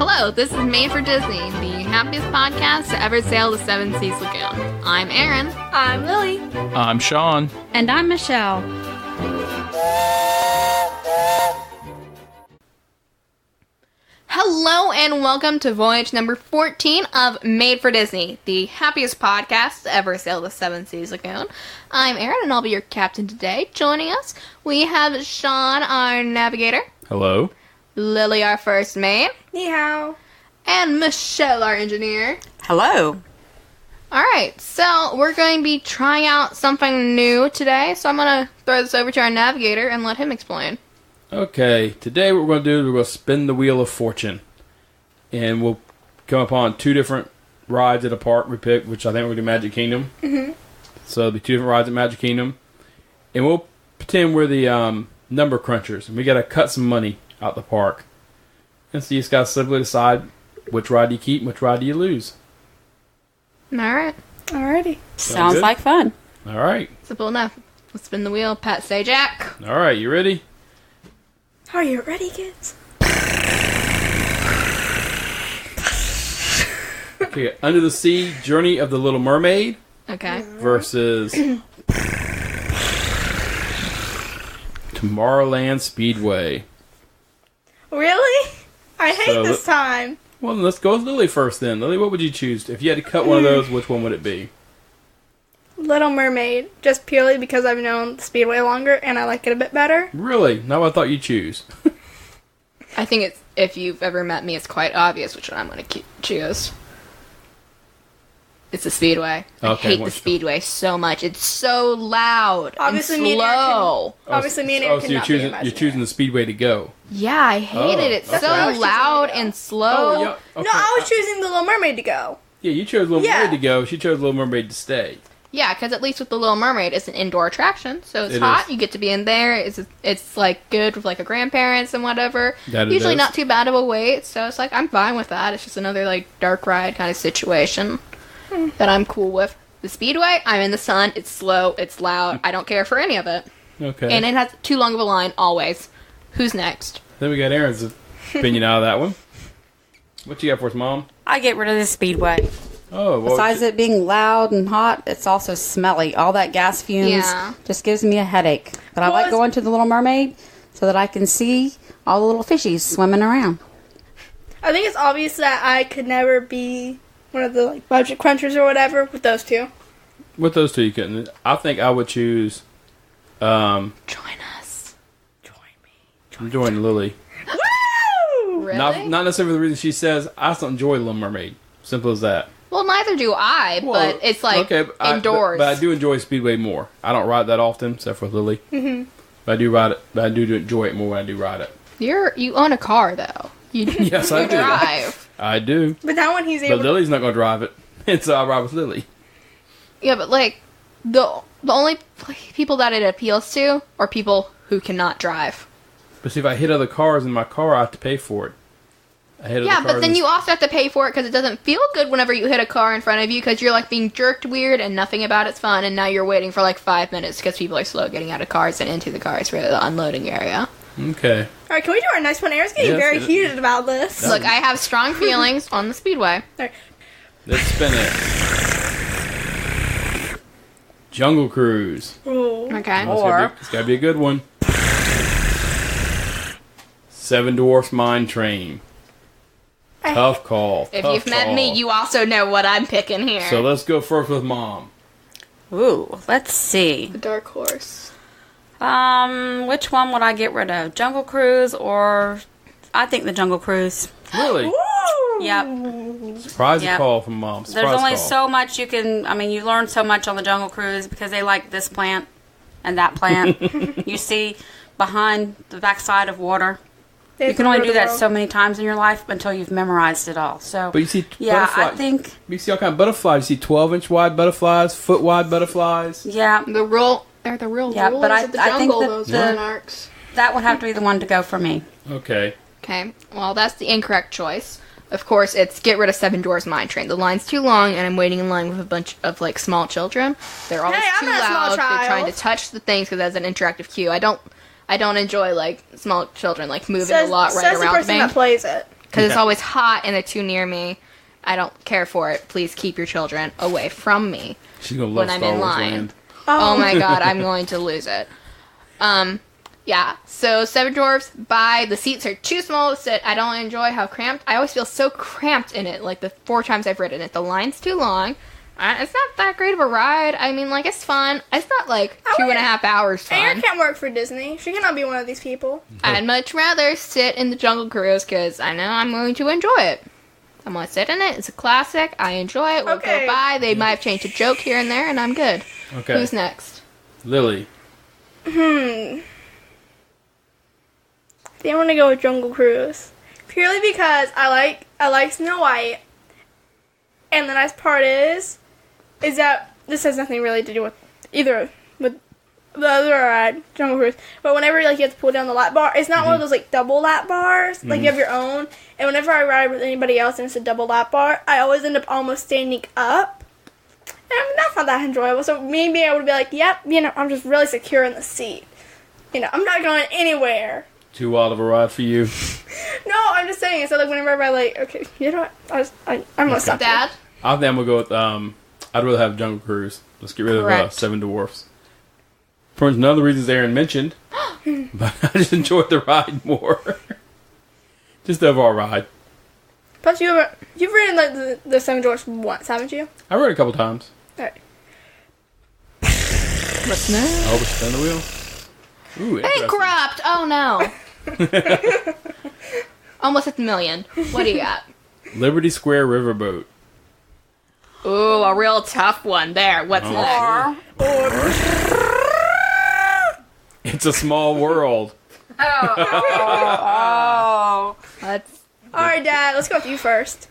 Hello, this is Made for Disney, the happiest podcast to ever sail the Seven Seas Lagoon. I'm Aaron. I'm Lily. I'm Sean. And I'm Michelle. Hello and welcome to voyage number 14 of Made for Disney, the happiest podcast to ever sail the Seven Seas Lagoon. I'm Aaron and I'll be your captain today. Joining us, we have Sean, our navigator. Hello. Lily, our first mate. Ni hao. And Michelle, our engineer. Hello. Alright, so we're going to be trying out something new today, so I'm going to throw this over to our navigator and let him explain. Okay, today what we're going to do is we're going to spin the Wheel of Fortune. And we'll come upon two different rides at a park we picked, which I think we're going to do Magic Kingdom. Mm-hmm. So it'll be two different rides at Magic Kingdom. And we'll pretend we're the number crunchers. And we got to cut some money out the park. And so you just got to simply decide which ride do you keep and which ride do you lose. Alright. Alrighty. Sounds good? like fun. Alright. Simple enough. Let's spin the wheel. Pat, say Jack. Alright, you ready? Are you ready, kids? Okay, Under the Sea, Journey of the Little Mermaid Okay. versus Tomorrowland Speedway. Really? I hate So this time. Well, then let's go with Lily first then. Lily, what would you choose? If you had to cut one of those, which one would it be? Little Mermaid, just purely because I've known Speedway longer and I like it a bit better. Really? Not what I thought you'd choose. I think it's, if you've ever met me, it's quite obvious which one I'm going to choose. It's the Speedway. I Okay, hate the which- Speedway so much. It's so loud Obviously, and me and Aaron slow. Obviously, me and Oh, Aaron so cannot be you're choosing the Speedway to go. Yeah, I hate it. It's okay. so I was choosing loud to go. and slow. yeah. Okay. No, I was choosing the Little Mermaid to go. Yeah, you chose Little Yeah. Mermaid to go. She chose Little Mermaid to stay. Yeah, because at least with the Little Mermaid, it's an indoor attraction, so it's It hot. is. You get to be in there. It's like good with like a grandparents and whatever. That it Usually is. not too bad of a wait, so it's like I'm fine with that. It's just another like dark ride kind of situation that I'm cool with. The Speedway, I'm in the sun. It's slow. It's loud. I don't care for any of it, Okay. and it has too long of a line always. Who's next? Then we got Aaron's opinion out of that one. What you got for us, Mom? I get rid of the Speedway. Oh, well, Besides it being loud and hot, it's also smelly. All that gas fumes Yeah. just gives me a headache. But I Well, like it's- going to the Little Mermaid so that I can see all the little fishies swimming around. I think it's obvious that I could never be one of the like budget crunchers or whatever with those two. with those two, you couldn't. I think I would choose Join us. join Lily. Woo! Really? Not necessarily for the reason she says. I just don't enjoy Little Mermaid. Simple as that. Well, neither do I, Well, but it's like okay, indoors. But I do enjoy Speedway more. I don't ride that often, except for Lily. Mm-hmm. But I do ride it. But I do enjoy it more when I do ride it. You own a car though. You Yes, I do. drive. I do. But now when he's But able Lily's not going to drive it, and so I ride with Lily. Yeah, but like the only people that it appeals to are people who cannot drive. But see, if I hit other cars in my car, I have to pay for it. I hit Yeah, other but cars then and- you also have to pay for it because it doesn't feel good whenever you hit a car in front of you because you're like being jerked weird and nothing about it's fun, and now you're waiting for like 5 minutes because people are slow getting out of cars and into the cars for the unloading area. Okay. Alright, can we do our next one? Aaron's getting Yes, very it- heated about this. Look, I have strong feelings on the Speedway. Alright. Let's spin it. Jungle Cruise. Ooh. Okay. It's gotta be a good one. Seven Dwarfs Mine Train. Tough call. If tough you've met call. me, you also know what I'm picking here. So let's go first with Mom. Ooh, let's see. the dark horse. Which one would I get rid of? Jungle Cruise or... I think the Jungle Cruise. Really? Woo! Yep. Surprise Yep. call from Mom. Surprise There's only call. so much you can... I mean, you learn so much on the Jungle Cruise because they like this plant and that plant. You see behind the backside of water. You can only do that so many times in your life until you've memorized it all. So, But you see yeah, butterflies. I think... You see all kind of butterflies. You see 12-inch wide butterflies, foot wide butterflies. Yeah, They're the real Yeah, rulers but I- of the I think jungle, that those the- monarchs. that would have to be the one to go for me. Okay. Okay, well, that's the incorrect choice. Of course, it's get rid of Seven Dwarfs Mine Train. The line's too long, and I'm waiting in line with a bunch of, like, small children. They're always Hey, I'm too not a small loud. They're trying child. to touch the things because that's an interactive queue. I don't I don't enjoy like small children like moving a lot right says the around person me that plays it. because it's Yeah. always hot and they're too near me. I don't care for it. Please keep your children away from me. She's gonna love when I'm Star in Wars line. Land. Oh my god, I'm going to lose it. Yeah. So Seven Dwarfs. Bye. The seats are too small to sit. I don't enjoy how cramped. I always feel so cramped in it. Like the 4 times I've ridden it, the line's too long. It's not that great of a ride. I mean, like it's fun. It's not like 2.5 hours Aaron fun. can't work for Disney. She cannot be one of these people. I'd much rather sit in the Jungle Cruise because I know I'm going to enjoy it. I'm going to sit in it. It's a classic. I enjoy it. We'll Okay. go by. They might have changed a joke here and there, and I'm good. Okay. Who's next? Lily. I think I'm gonna go with Jungle Cruise. Purely because I like Snow White. And the nice part is that this has nothing really to do with either with the other ride, Jungle Cruise. But whenever like you have to pull down the lap bar, it's not one of those like double lap bars. Like you have your own. And whenever I ride with anybody else and it's a double lap bar, I always end up almost standing up. And that's not that enjoyable. So maybe I would be like, yep, I'm just really secure in the seat. I'm not going anywhere. Too wild of a ride for you. No, I'm just saying. So like whenever I like, okay, you know what? I'm gonna stop. Dad? I think I'm gonna go with I'd rather have Jungle Cruise. Let's get rid of Correct. Seven Dwarfs. For none of the reasons Aaron mentioned, but I just enjoyed the ride more. Just the overall ride. Plus, you've ridden like the Seven Dwarfs once, haven't you? I rode it a couple times. Alright. What's next? Oh, spin the wheel. Ooh, interesting. Bankrupt! Oh no. Almost at the million. What do you got? Liberty Square Riverboat. Ooh, a real tough one there. What's next? It's a Small World. Oh. Let's. Alright, Dad, let's go with you first.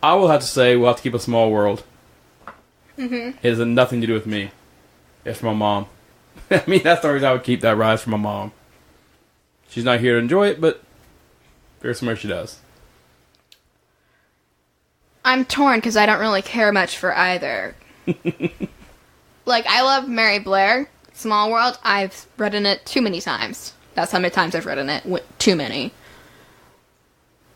I will have to say we'll have to keep a Small World. It has nothing to do with me. It's my mom. I mean, that's the reason I would keep that ride for my mom. She's not here to enjoy it, but there's somewhere she does. I'm torn because I don't really care much for either. Like, I love Mary Blair. Small World, I've ridden it too many times. That's how many times I've ridden it. Too many.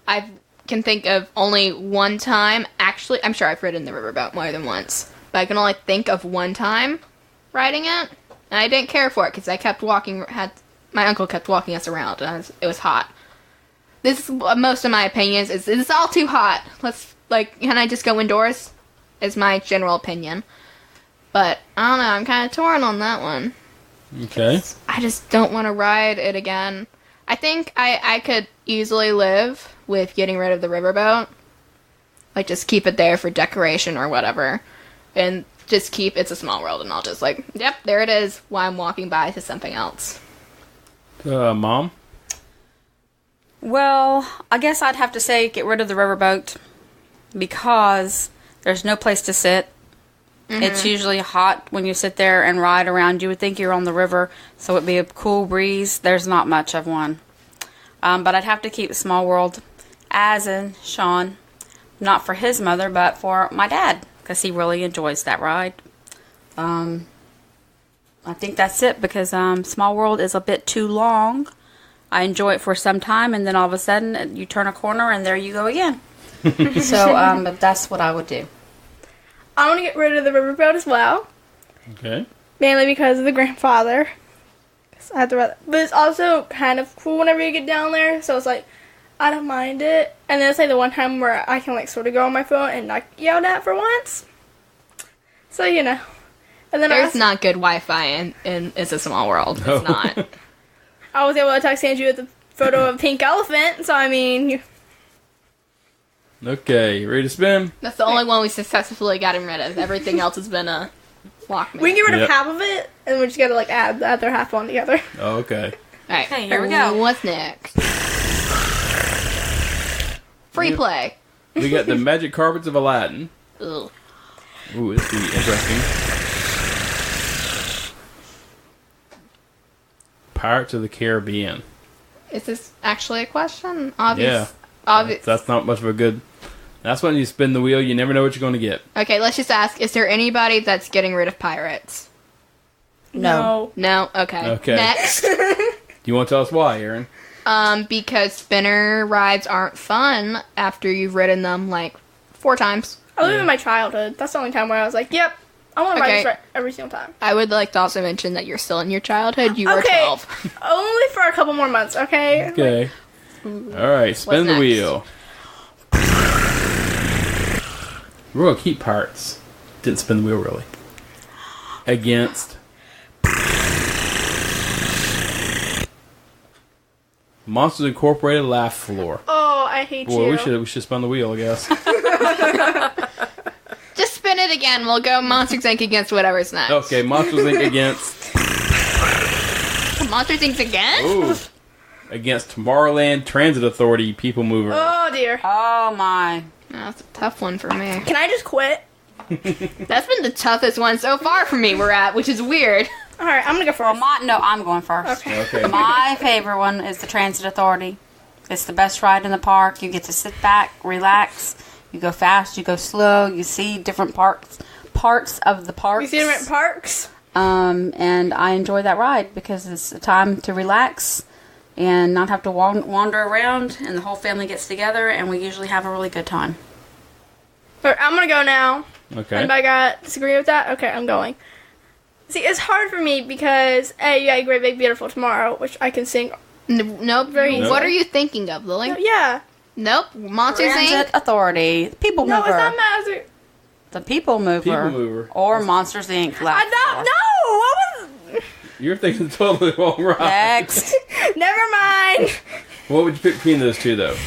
I can think of only one time. Actually, I'm sure I've ridden the riverboat more than once. But I can only think of one time riding it. And I didn't care for it because I kept walking. My uncle kept walking us around. And it was hot. This is most of my opinions. It's all too hot. Can I just go indoors? Is my general opinion. But, I don't know, I'm kind of torn on that one. Okay. I just don't want to ride it again. I think I could easily live with getting rid of the riverboat. Like, just keep it there for decoration or whatever. And just keep It's a Small World, and I'll just yep, there it is, while I'm walking by to something else. Mom? Well, I guess I'd have to say get rid of the riverboat because there's no place to sit. It's usually hot when you sit there and ride around. You would think you're on the river, so it'd be a cool breeze. There's not much of one. But I'd have to keep Small World, as in Sean, not for his mother, but for my dad, because he really enjoys that ride. I think that's it, because Small World is a bit too long. I enjoy it for some time, and then all of a sudden, you turn a corner, and there you go again. So, but that's what I would do. I want to get rid of the riverboat as well. Okay. Mainly because of the grandfather. I have to ride, but it's also kind of cool whenever you get down there. So it's like, I don't mind it. And then it's like the one time where I can sort of go on my phone and not get yelled at for once. So, And then There's not good Wi-Fi in It's a Small World. No. It's not. I was able to text Andrew with the photo of a pink elephant. So, I mean... Okay, ready to spin? That's the only one we successfully got him rid of. Everything else has been a Walkman. We can get rid Yep. of half of it, and we just gotta add the other half on together. Oh, okay. Alright, Okay, here we go. What's next? Free play. We got the Magic Carpets of Aladdin. Ugh. Ooh, this will be interesting. Pirates of the Caribbean. Is this actually a question? Obvious. Yeah. Obvious. That's not much of a good... That's when you spin the wheel, you never know what you're going to get. Okay, let's just ask, is there anybody that's getting rid of pirates? No. No? Okay. Okay. Next. Do you want to tell us why, Aaron? Because spinner rides aren't fun after you've ridden them, like, 4 times. I live in my childhood. That's the only time where I was like, yep, I want to ride Okay. this ride every single time. I would like to also mention that you're still in your childhood. You were Okay. 12. Only for a couple more months, okay? Okay. All right, spin the next? wheel. We're going to keep Pirates. Didn't spin the wheel, really. Against Monsters Incorporated Laugh Floor. Oh, I hate Boy, you. we should spin the wheel, I guess. Just spin it again. We'll go Monsters Inc. against whatever's next. Okay, Monsters Inc. against Monsters Inc. again? ooh, against Tomorrowland Transit Authority People Mover. Oh, dear. Oh my. Oh, that's a tough one for me. Can I just quit? That's been the toughest one so far for me we're at, which is weird. All right, I'm going to go Well, first. I'm going first. Okay. Okay. My favorite one is the Transit Authority. It's the best ride in the park. You get to sit back, relax. You go fast, you go slow. You see different parts of the parks. We see different parks. And I enjoy that ride because it's a time to relax and not have to wander around. And the whole family gets together, and we usually have a really good time. All right, I'm going to go now. Okay. Anybody got disagree with that? Okay, I'm going. See, it's hard for me because A, you got a Great Big Beautiful Tomorrow, which I can sing. Nope. Very easy. What are you thinking of, Lily? Yeah. Nope. Monsters Transit Inc. Authority, People No, Mover, it's not Mazur. the People Mover, People Mover. or Monsters Inc. I don't know. What was? You're thinking the totally wrong ride. Next. Never mind. What would you pick between those two, though?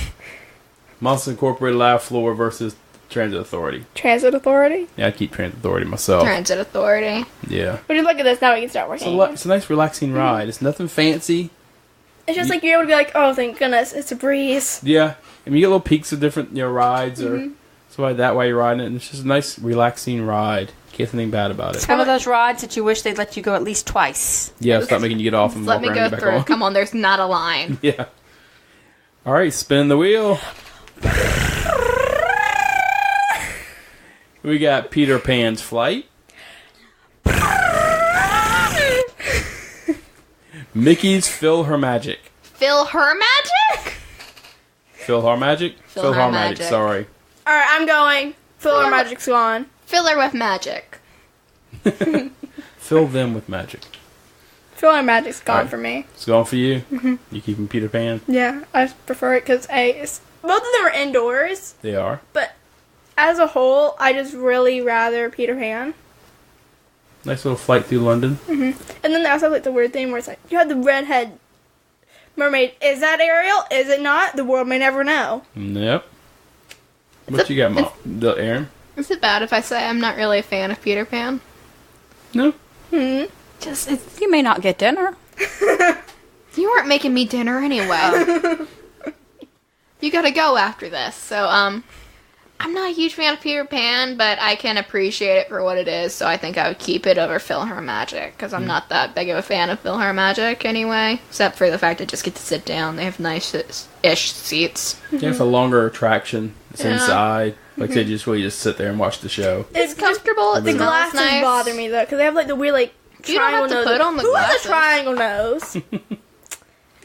Monsters Incorporated Laugh Floor versus Transit Authority. Transit Authority. Yeah, I'd keep Transit Authority myself. Transit Authority. Yeah. Would you look at this now? We can start It's working. it's a nice, relaxing ride. It's nothing fancy. It's just like you're able to be like, oh, thank goodness, it's a breeze. Yeah. I mean, you get little peaks of different, rides or so like that while you're riding it. And it's just a nice, relaxing ride. Can't say anything bad about it. It's one of those rides that you wish they'd let you go at least twice. Yeah, stop making you get off and Let walk me around go and get through. back on. Come on, there's not a line. Yeah. All right, spin the wheel. We got Peter Pan's Flight. Mickey's PhilharMagic. PhilharMagic? PhilharMagic? PhilharMagic. Sorry. All right, I'm going. PhilharMagic's gone. Filler with magic. Fill them with magic. PhilharMagic's gone Alright. for me. It's going for you. You keeping Peter Pan? Yeah, I prefer it because both of them are indoors, They are. but as a whole, I just really rather Peter Pan. Nice little flight through London. And then they also have like the weird thing where it's like you have the redhead mermaid. Is that Ariel? Is it not? The world may never know. Yep. What you got, Aaron? Is it bad if I say I'm not really a fan of Peter Pan? No. Just, You may not get dinner. you weren't making me dinner anyway. You gotta go after this. So, I'm not a huge fan of Peter Pan, but I can appreciate it for what it is, so I think I would keep it over PhilharMagic, because I'm not that big of a fan of PhilharMagic anyway, except for the fact I just get to sit down. They have nice-ish seats. Yeah, it's a longer attraction. It's Yeah. inside. Like I said, you just really just sit there and watch the show. It's comfortable, it The smells glasses nice. bother me though because they have like the weird like You don't triangle have to nose. put on the Who has glasses. a triangle nose?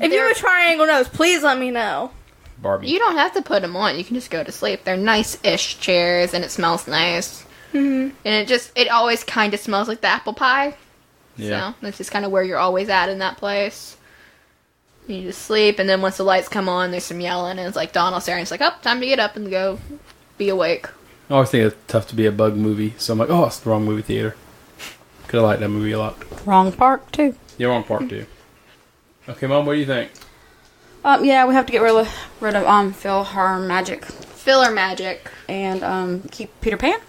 If you have a triangle nose, please let me know. Barbie. You don't have to put them on. You can just go to sleep. They're nice-ish chairs, and it smells nice. And it always kind of smells like the apple pie. Yeah. So that's just kind of where you're always at in that place. You just sleep, and then once the lights come on, there's some yelling, and it's like Donald's there, and it's like, oh, time to get up and go be awake. I always think it's tough to be a bug movie, so I'm like, oh, it's the wrong movie theater. Because I like that movie a lot. Wrong park, too. Yeah, wrong part too. Okay, Mom, what do you think? Yeah, we have to get rid of PhilharMagic PhilharMagic. and keep Peter Pan.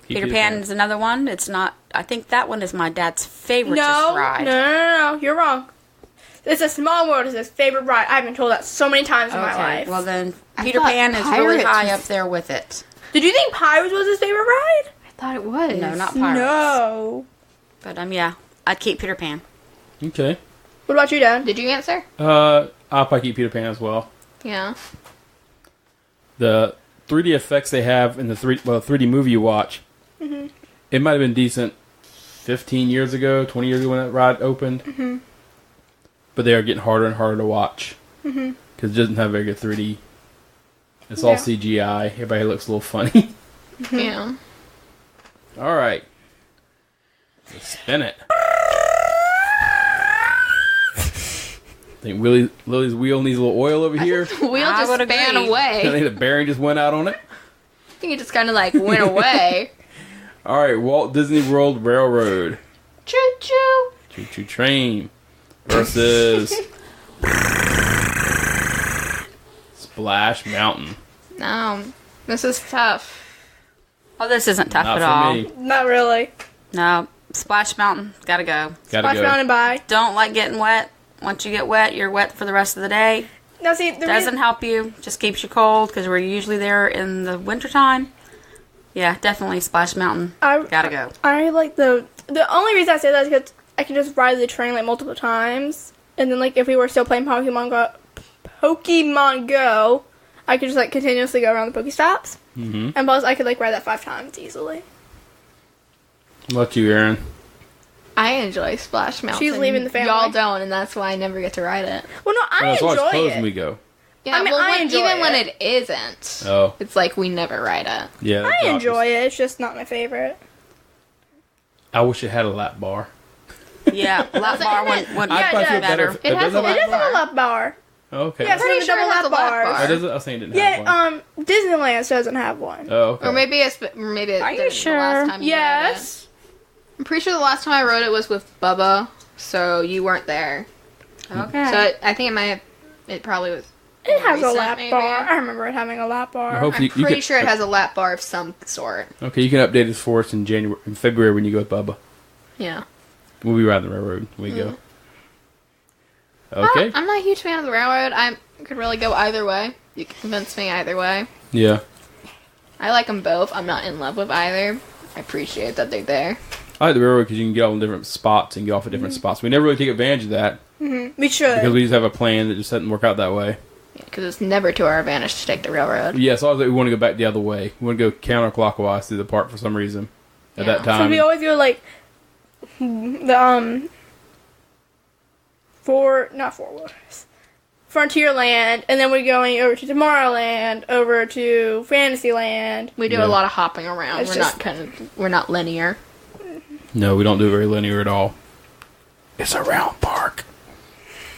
Keep Peter Pan is another one. It's not. I think that one is my dad's favorite No, ride. no, you're wrong. It's a Small World is his favorite ride. I've been told that so many times in my life. Well then, I Peter thought Pan is really Pirates high was- up there with it. Did you think Pirates was his favorite ride? I thought it was. No, not Pirates. No. But yeah, I'd keep Peter Pan. Okay. What about you, Dad? Did you answer? I'll probably keep Peter Pan as well. Yeah. The 3D effects they have in the 3D movie you watch, it might have been decent 15 years ago, 20 years ago when that ride opened. Mm-hmm. But they are getting harder and harder to watch. Because it doesn't have very good 3D. It's all CGI. Everybody looks a little funny. Yeah. All right. Let's spin it. I think Lily's wheel needs a little oil over here. The wheel just span I away. think the bearing just went out on it. I think it just kind of like went away. All right, Walt Disney World Railroad. Choo choo. Choo Choo Train versus Splash Mountain. No, this is tough. Oh, this isn't tough Not at for all. me. Not really. No, Splash Mountain, gotta go. Gotta Splash go. Mountain by. Don't like getting wet. Once you get wet, you're wet for the rest of the day. Now see, the Doesn't help you, just keeps you cold because we're usually there in the wintertime. Yeah, definitely Splash Mountain. Gotta go. I like the only reason I say that is because I can just ride the train like multiple times, and then like if we were still playing Pokemon Go, I could just like continuously go around the Pokestops, and plus I could like ride that 5 times easily. What about you, Aaron? I enjoy Splash Mountain. She's leaving the family. Y'all don't, and that's why I never get to ride it. Well, no, I It's always enjoy closed it. when we go. Yeah, I mean, well, I enjoy even when it. it isn't, Oh. it's like we never ride it. Yeah. that's I the enjoy opposite. it. It's just not my favorite. I wish it had a lap bar. Yeah, lap bar would Yeah, probably it feel does. better. better. if It has does have a It does have a bar. lap bar. Okay. Yeah, it's Pretty one of the sure it double has lap a lap bars. bar. Oh, does it? I was saying it didn't have one. Yeah, Disneyland doesn't have one. Oh, okay. Or maybe maybe it Are you didn't sure? the last time you rode Yes. it. I'm pretty sure the last time I rode it was with Bubba, so you weren't there. Okay. So I think it probably was. It has a recent, lap maybe. bar. I remember it having a lap bar. I hope I'm you pretty can- sure it has a lap bar of some sort. Okay, you can update this for us in February when you go with Bubba. Yeah. We'll be riding the railroad when we go. Okay. I'm not a huge fan of the railroad. I could really go either way. You can convince me either way. Yeah. I I like them both. I'm not in love with either. I appreciate that they're there. I like the railroad because you can get on different spots and get off at different spots. We never really take advantage of that We should. because we just have a plan that just doesn't work out that way. Because it's never to our advantage to take the railroad. Yeah, so I was like, we want to go back the other way. We want to go counterclockwise through the park for some reason at Yeah. that So So time. we always go like the not Four Wonders, Frontierland, and then we're going over to Tomorrowland, over to Fantasyland. We do Yeah. a lot of hopping around. It's We're just- we're not linear. No, we don't do it very linear at all. It's a round park.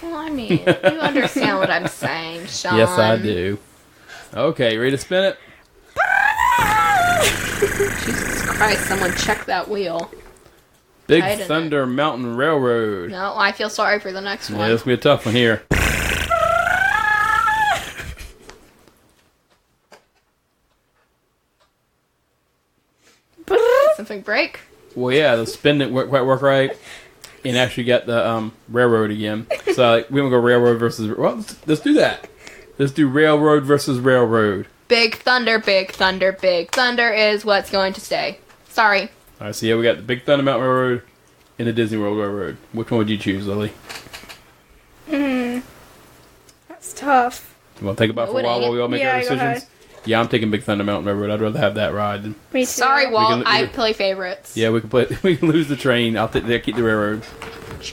Well, I mean, you understand what I'm saying, Sean. Yes, I do. Okay, ready to spin it? Jesus Christ, someone check that wheel. Big Tighten it. Thunder Mountain Railroad. No, I feel sorry for the next Yeah, one. this will be a tough one here. Something break? Well, yeah, the spin didn't quite work right, and actually got the railroad again. So like, we want to go railroad versus. Well, let's do that. Let's do railroad versus railroad. Big Thunder, Big Thunder, Big Thunder is what's going to stay. Sorry. All right, so yeah, we got the Big Thunder Mountain Railroad and the Disney World Railroad. Which one would you choose, Lily? That's tough. You want to think about it for a while while we all make our Yeah, go ahead. decisions? Yeah, I'm taking Big Thunder Mountain Railroad. I'd rather have that ride. Than, Me too. Sorry, Walt. we I can- play favorites. yeah, we can play. We can lose the train. I'll keep the railroad.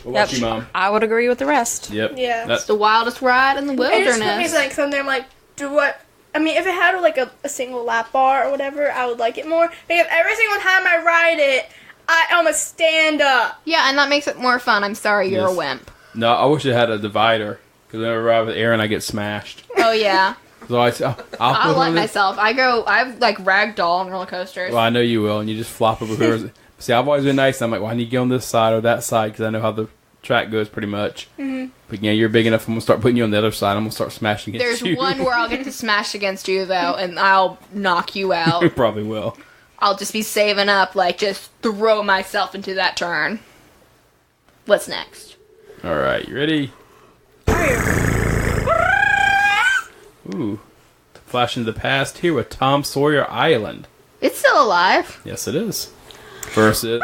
What about you, Mom? I would agree with the rest. Yep. Yeah. It's the wildest ride in the It just put me wilderness. like something. I'm like, do what? I mean, if it had like a single lap bar or whatever, I would like it more. Because every single time I ride it, I almost stand up. Yeah, and that makes it more fun. I'm sorry, you're Yes. a wimp. No, I wish it had a divider. Because whenever I ride with Aaron, I get smashed. Oh yeah, So I'll I put like on this- myself. I've like ragdoll on roller coasters. Well, I know you will, and you just flop over here. See, I've always been nice. I'm like, well, I need to get on this side or that side because I know how the track goes pretty much. Mm-hmm. But yeah, you're big enough. I'm gonna start putting you on the other side. I'm gonna start smashing against There's you. one where I'll get to smash against you though, and I'll knock you out. We probably will. I'll just be saving up, like just throw myself into that turn. What's next? All right, you ready? Ooh, flash into the past here with Tom Sawyer Island. It's still alive. Yes, it is. Versus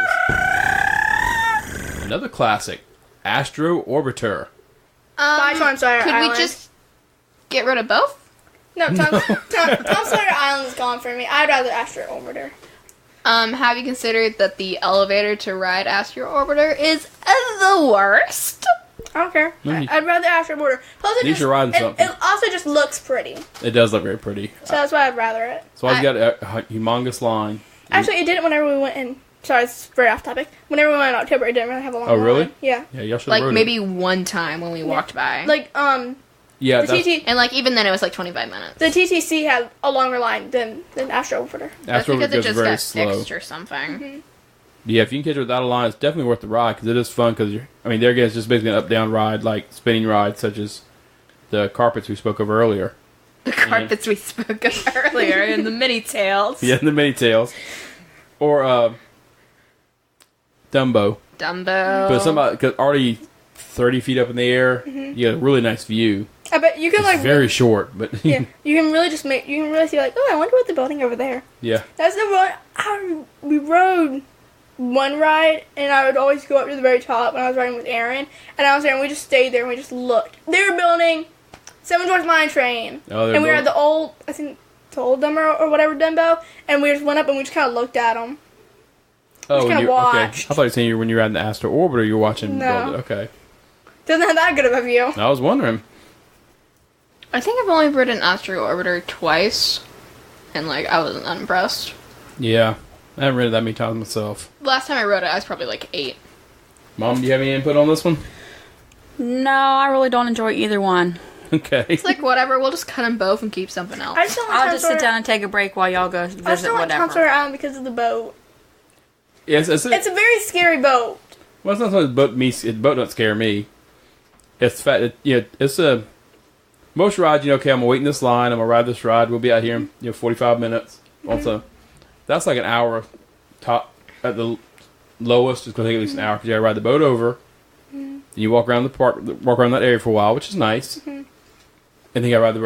another classic, Astro Orbiter. Bye, Tom Sawyer Could Island. we just get rid of both? No, Tom Sawyer Island is gone for me. I'd rather Astro Orbiter. Have you considered that the elevator to ride Astro Orbiter is the worst? I don't care. I'd rather Astro Orbiter. Plus, You should ride something. it also just looks pretty. It does look very pretty. So that's why I'd rather it. So I've got a humongous line. Actually, it didn't whenever we went in. Sorry, it's very off topic. Whenever we went in October, it didn't really have a long line. Oh, really? Yeah. Yeah, y'all should Like have rode maybe one time when we walked by. Like, Yeah, the that's, TT... And like even then it was like 25 minutes. The TTC had a longer line than Astro Orbiter. That's Astro because it goes just very got slow. fixed or something. Yeah, if you can catch it without a line, it's definitely worth the ride because it is fun. Because there again, it's just basically an up-down ride, like spinning rides, such as the carpets we spoke of earlier. The carpets we spoke of earlier in the mini tails. Yeah, the mini tails, or Dumbo. But somebody, because already 30 feet up in the air, you get a really nice view. I bet you can It's like very short, but yeah, you can really just make you can really see like, oh, I wonder what the building over there. yeah. That's the one we rode one ride, and I would always go up to the very top when I was riding with Aaron, and I was there, and we just stayed there and we just looked. They were building Seven Dwarfs Mine Train, Oh, and we were at the old, I think, the old Dumbo or whatever Dumbo, and we just went up and we just kind of looked at them. Oh, just when kinda you're okay. I watched. thought you were saying when you're riding the Astro Orbiter, you're watching No. build it. Okay, Doesn't have that good of a view. I was wondering. I think I've only ridden Astro Orbiter twice, and like I wasn't unimpressed. Yeah, I haven't read it that many times myself. Last time I rode it, I was probably like 8. Mom, do you have any input on this one? No, I really don't enjoy either one. Okay. It's like whatever, we'll just cut them both and keep something else. I just don't like I'll Town just sit Sawyer- down and take a break while y'all go I just visit don't like Town Sawyer whatever. Island because of the boat. Yes, It's a very scary boat. well, it's not so much boat. The boat don't scare me. It's the fact that it's a most rides. Okay, I'm gonna wait in this line. I'm gonna ride this ride. We'll be out here in 45 minutes. Also, that's like an hour top at the lowest. It's gonna take at least an hour because you gotta ride the boat over. And you walk around the park, walk around that area for a while, which is nice. And then you gotta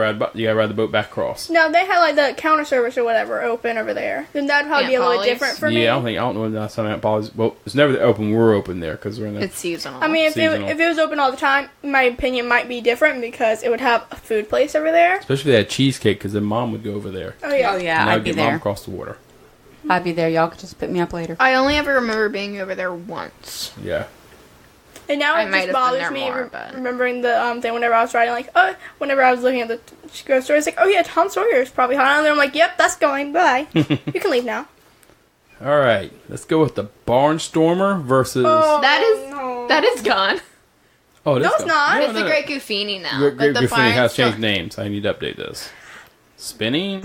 ride the boat back across. No, they had like the counter service or whatever open over there. Then that'd probably be a little Polly's? different for me. Yeah, I don't know when the last time at Polly's. Well, it's never open. We're open there because we're in the. It's seasonal. I mean, if Seasonal. it was open all the time, my opinion might be different because it would have a food place over there. Especially if they had cheesecake, because then Mom would go over there. Oh yeah. Oh yeah, And I'd would be get Mom there. across the water. I'd be there. Y'all could just pick me up later. I only ever remember being over there once. Yeah. And now I it might just have been bothers there me more, but- remembering the thing whenever I was riding. Like, whenever I was looking at the grocery store, it's like, oh yeah, Tom Sawyer is probably hot. And then I'm like, yep, that's going. Bye. You can leave now. All right, let's go with the Barnstormer versus. Oh, That no. is gone. Oh, it is No, it's gone. not. It's the Great Goofini now. Great but the Goofini has Barnstorm- changed names. I need to update this. Spinning.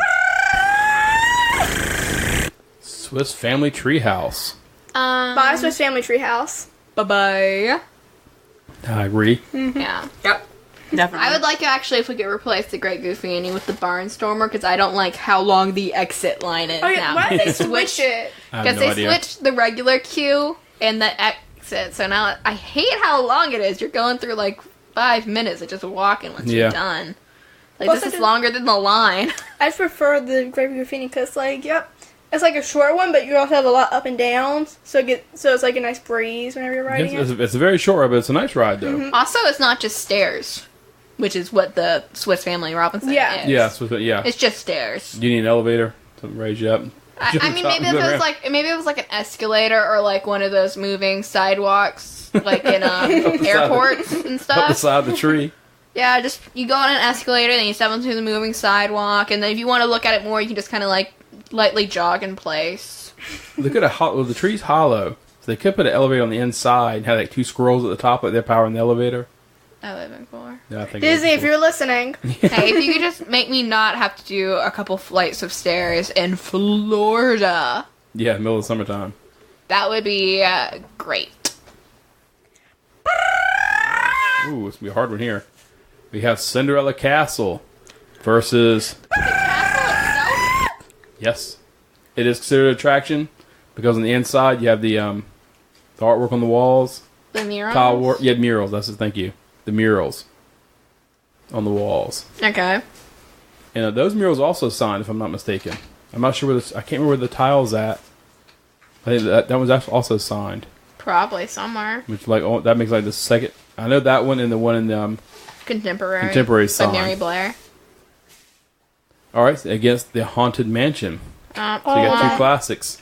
Swiss Family Treehouse. Bye, Swiss Family Treehouse. Bye-bye. I agree. Yeah. Yep. Definitely. I would like actually if we could replace the Great Goofini with the Barnstormer because I don't like how long the exit line is Oh yeah, now. why did they Switch- switch it? I have Because no they idea. switched the regular queue and the exit. So now I hate how long it is. You're going through like 5 minutes of just walking once Yeah. you're done. Like Plus, this I is did- longer than the line. I just prefer the Great Goofini because, like, yep, it's like a short one, but you also have a lot up and downs, so it's like a nice breeze whenever you're riding It's, it. it's a very short ride, but it's a nice ride, though. Also, it's not just stairs, which is what the Swiss Family Robinson Yeah. is. Yeah, yeah. It's just stairs. You need an elevator to raise you up. I mean, maybe if it was like an escalator or like one of those moving sidewalks, like in airports and Up the stuff. side of the tree. Yeah, just you go on an escalator, then you step onto the moving sidewalk, and then if you want to look at it more, you can just kind of like lightly jog in place. Look at the tree's hollow. So they could put an elevator on the inside and have like 2 squirrels at the top, like they're powering the elevator. That would have been cooler. Yeah, I think Disney, it if would you're listening, Hey, if you could just make me not have to do a couple flights of stairs in Florida, be- yeah, middle of the summertime. that would be great. Ooh, it's gonna be a hard one here. We have Cinderella Castle versus. Castle itself? Yes, it is considered an attraction because on the inside you have the artwork on the walls, The murals? tile work. Yeah, murals. That's it. Thank you. The murals on the walls, Okay. and those murals are also signed, if I'm not mistaken. I'm not sure where I can't remember where the tile's at. I think that was also signed, Probably somewhere. which that makes like the second. I know that one and the one in the Contemporary. Contemporary By song. Mary Blair. all right, against the Haunted Mansion. So you got 2 classics.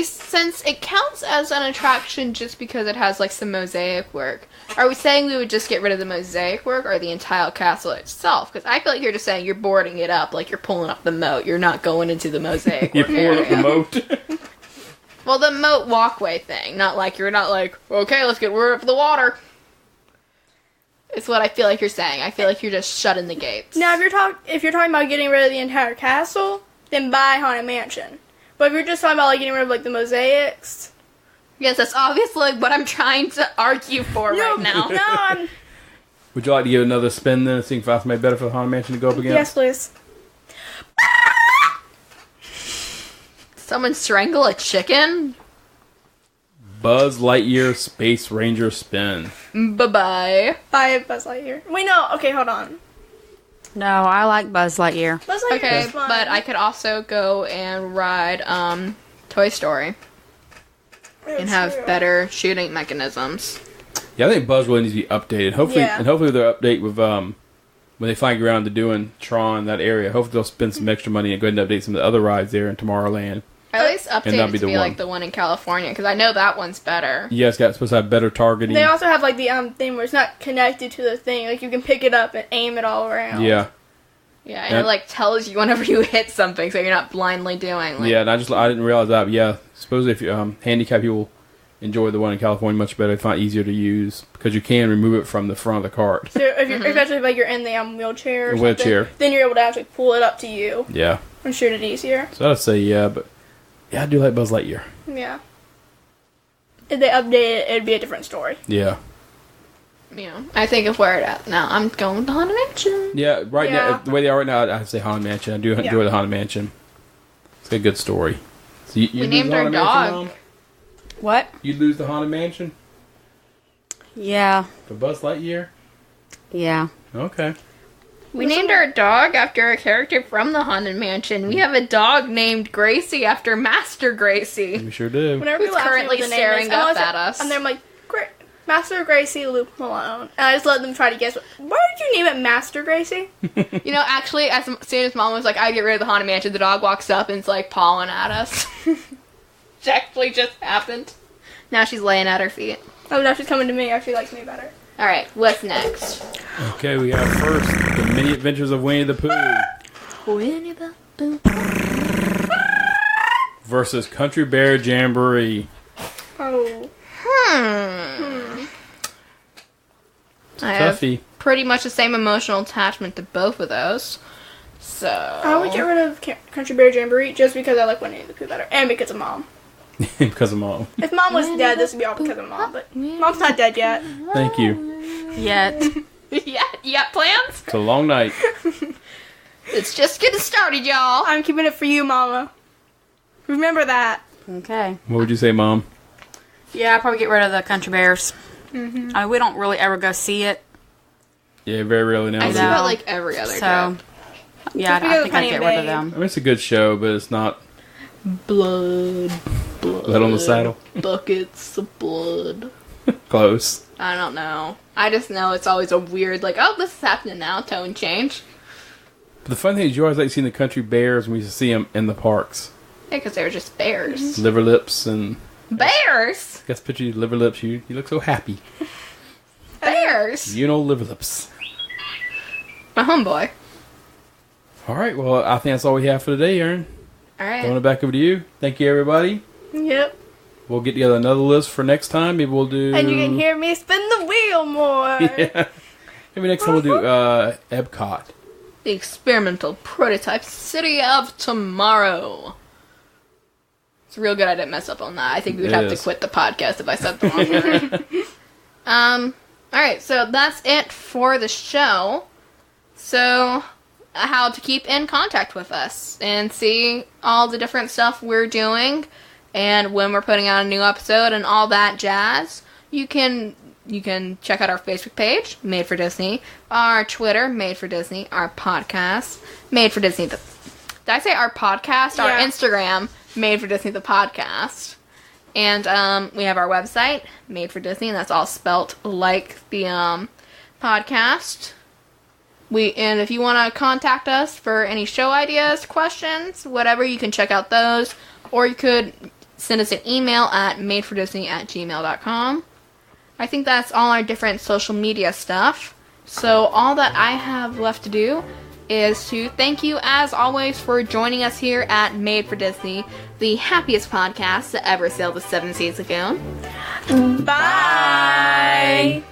Since it counts as an attraction just because it has like some mosaic work, are we saying we would just get rid of the mosaic work or the entire castle itself? Because I feel like you're just saying you're boarding it up, like you're pulling up the moat. You're not going into the mosaic You're work pulling up the area. moat. Well, the moat walkway thing, you're not like, okay, let's get rid of the water. It's what I feel like you're saying. I feel like you're just shutting the gates. Now, if you're talking about getting rid of the entire castle, then buy Haunted Mansion. But if you're just talking about like getting rid of like the mosaics, Yes, that's obviously what I'm trying to argue for right now. No, I'm. Would you like to give another spin then and see if I made better for the Haunted Mansion to go up again? Yes, please. Someone strangle a chicken? Buzz Lightyear Space Ranger spin. Bye-bye. Buy Buzz Lightyear. Wait, no. Okay, hold on. No, I like Buzz Lightyear. Buzz Lightyear Okay, is fun. but I could also go and ride Toy Story and have better shooting mechanisms. Yeah, I think Buzz really needs to be updated. Hopefully, Yeah. and hopefully they'll update with when they finally get around to doing Tron that area. Hopefully they'll spend some extra money and go ahead and update some of the other rides there in Tomorrowland. At least update that'd it be to the be one. like the one in California, because I know that one's better. Yeah, it's supposed to have better targeting. They also have like the thing where it's not connected to the thing. Like you can pick it up and aim it all around. Yeah, Yeah, and it like tells you whenever you hit something, so you're not blindly doing. Like, yeah, and I didn't realize that. But yeah, supposedly if handicapped people enjoy the one in California much better, it's not easier to use because you can remove it from the front of the cart. So if you're, especially if like you're in the wheelchair, or A wheelchair. something, then you're able to actually pull it up to you Yeah, and shoot it easier. so I'd say yeah, but yeah, I do like Buzz Lightyear. Yeah. If they update it, it'd be a different story. Yeah, Yeah, I think if we're at now, I'm going to Haunted Mansion. yeah. Right Yeah. now, the way they are right now, I'd say Haunted Mansion. I do enjoy the Haunted Mansion. It's a good story. So you We lose named the our Haunted Mansion, dog. Mom? What? You'd lose the Haunted Mansion Yeah. for Buzz Lightyear? Yeah. Okay. We named our dog after a character from the Haunted Mansion. We have a dog named Gracie after Master Gracie. We sure do. Whenever Who's people ask me currently what the name staring is, up I'm always at us. And they're like, Master Gracie Luke Malone. And I just let them try to guess. Why did you name it Master Gracie? You know, actually, as soon as Mom was like, I get rid of the Haunted Mansion, the dog walks up and it's like pawing at us. Which actually just happened. Now she's laying at her feet. Oh, now she's coming to me. She likes me better. Alright, what's next? Okay, we got first the Mini Adventures of Winnie the Pooh Winnie the Pooh. versus Country Bear Jamboree. Oh. I have Tuffy. pretty much the same emotional attachment to both of those. So I would get rid of Country Bear Jamboree just because I like Winnie the Pooh better. And because of Mom. Because of Mom. If Mom was dead, this would be all because of Mom. But Mom's not dead yet. Thank you. Yet. yeah, you got plans? It's a long night. It's just getting started, y'all. I'm keeping it for you, Mama. Remember that. Okay. What would you say, Mom? Yeah, I'd probably get rid of the Country Bears. Mm-hmm. We don't really ever go see it. Yeah, very rarely now. I I see know. that like every other So, trip. yeah, Just I because think of I'd get Honey rid of Babe. them. I mean, it's a good show, but it's not. Blood. Blood on the saddle. Buckets of blood. Close. I don't know. I just know it's always a weird, like, oh, this is happening now, tone change. But the fun thing is, you always like seeing the country bears when we used to see them in the parks. Yeah, because they were just bears. Liver lips and. Bears? Guess picture you liver lips. You look so happy. Bears? You know liver lips. My homeboy. All right. Well, I think that's all we have for today, Aaron. Alright. Throwing it back over to you. Thank you, everybody. Yep. We'll get together another list for next time. Maybe we'll do. And you can hear me spin the wheel more. Yeah. Maybe next time we'll do Epcot. The experimental prototype city of tomorrow. It's real good I didn't mess up on that. I think we would It have to is. quit the podcast if I said the wrong word. Alright, so that's it for the show. So, how to keep in contact with us and see all the different stuff we're doing and when we're putting out a new episode and all that jazz. You can check out our Facebook page, Made for Disney, our Twitter, Made for Disney, our podcast, Made for Disney. Did I say our podcast? Our Yeah. Instagram, Made for Disney the podcast. And we have our website, Made for Disney, and that's all spelt like the podcast. And if you want to contact us for any show ideas, questions, whatever, you can check out those. Or you could send us an email at madefordisney@gmail.com. I think that's all our different social media stuff. So all that I have left to do is to thank you, as always, for joining us here at Made for Disney, the happiest podcast to ever sail the 7 seas lagoon. Bye!